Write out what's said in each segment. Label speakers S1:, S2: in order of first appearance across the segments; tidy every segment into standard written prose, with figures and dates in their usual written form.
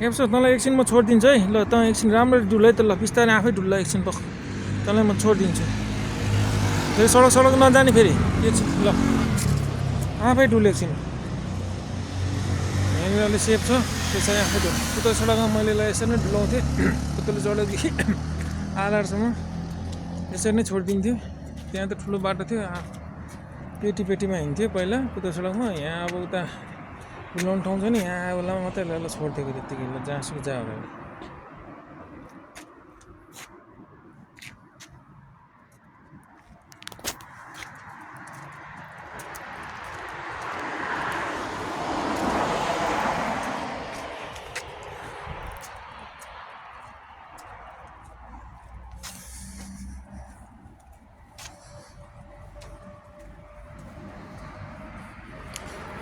S1: हेप्छ तँलाई एकछिन म छोडिदिन्छु है ल तँ एकछिन राम्ररी डुल है त ल बिस्तारै आफै डुल्ला एकछिन पख तँलाई म छोडिदिन्छु फेरि सडक नजाने फेरि एकछिन ल आफै डुल एकछिन यहाँनिर अलि सेफ छ त्यसरी आफै डुल पुतली सडकमा मैले यसरी नै डुलाउँथेँ पुतली सडकदेखि आधारसम्म यसरी नै छोडिदिन्थ्यो त्यहाँ त ठुलो बाटो थियो पेटीमा हिँड्थ्यो पहिला पुतली सडकमा यहाँ अब उता डुलाउने ठाउँ छ नि यहाँ आयो बेलामा मात्रै ल छोडिदिएको त्यत्तिकै ल जहाँसुकै जा होला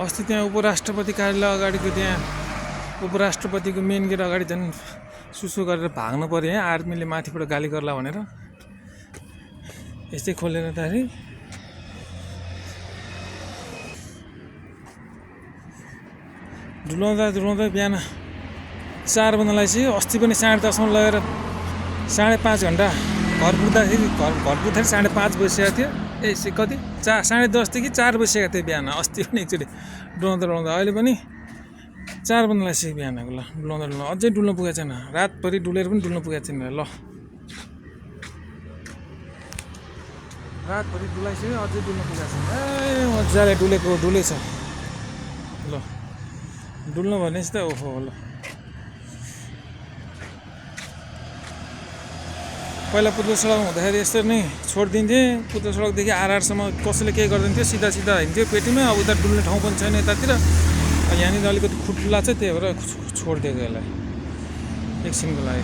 S1: अस्ति त्यहाँ उपराष्ट्रपति कार्यालय अगाडिको त्यहाँ उपराष्ट्रपतिको मेन गेट अगाडि झन् सुसु गरेर भाग्नु पऱ्यो यहाँ आर्मीले माथिबाट गाली गर्ला भनेर यस्तै खोलेर तारी डुलाउँदा बिहान 4 बज्न लागिसक्यो अस्ति पनि 10:30 लगेर 5.5 घन्टा घर पुग्दाखेरि 5:30 बजिसकेको थियो कति 10:30 देखि 4 बजिसकेको थियो बिहान अस्ति पनि एकचोटि डुलाउँदा अहिले पनि 4 बज्न लागिसक्यो बिहानको ल डुलाउँदा अझै डुल्न पुगेको छैन रातभरि डुलेर पनि डुल्न पुगेको छैन ल रातभरि डुलाइसक्यो अझै डुल्न पुगेको छैन ए मजाले डुलेछ ल डुल्नु भनेपछि त ओहो ल पहिला पुतली सडक हुँदाखेरि यसरी नै छोडिदिन्थेँ पुतली सडकदेखि आरआरसम्म कसैले केही गर्दैन थियो सिधा हिँड्थ्यो पेटीमा अब उता डुल्ने ठाउँ पनि छैन यतातिर यहाँनिर अलिकति खुट्ला छ त्यही भएर छोडिदिएको यसलाई एकछिनको लागि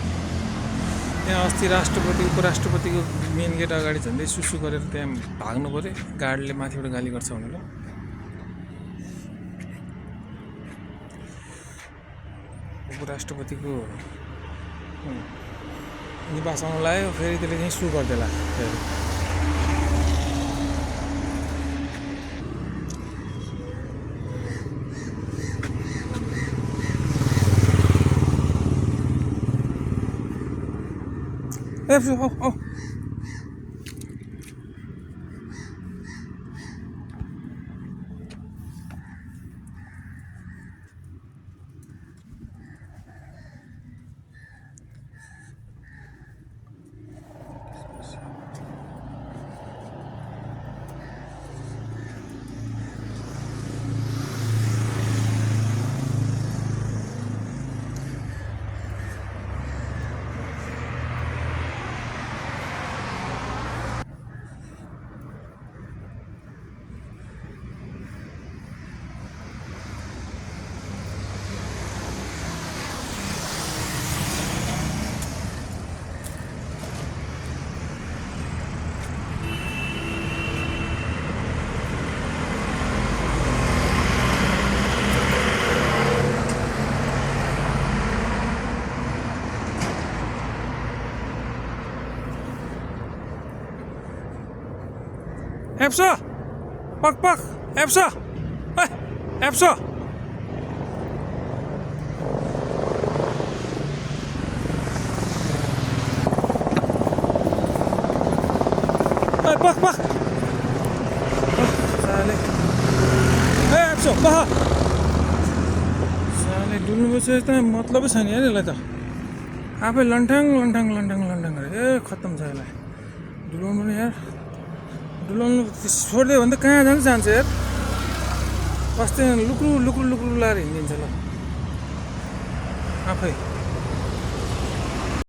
S1: यहाँ अस्ति राष्ट्रपति उपराष्ट्रपतिको मेन गेट अगाडि झन्डै सुसु गरेर त्यहाँ भाग्नु पऱ्यो गार्डले माथिबाट गाली गर्छ भनेर उपराष्ट्रपतिको निवासमा लाग्यो फेरि त्यसले चाहिँ सु गरिदेला फेरि हेप्छ पक हेप्छ हेप्छ पक साले हेप्छ पह साले डुल्नु बसेको त मतलबै छैन यार यसलाई त आफै लन्ठाङ गरे ए खत्तम छ यसलाई डुलाउनु नि यार डुलाउनु छोडिदियो भने त कहाँ जान्छ यार अस्ति लुक्रु लाएर हिँडिदिन्छ ल आफै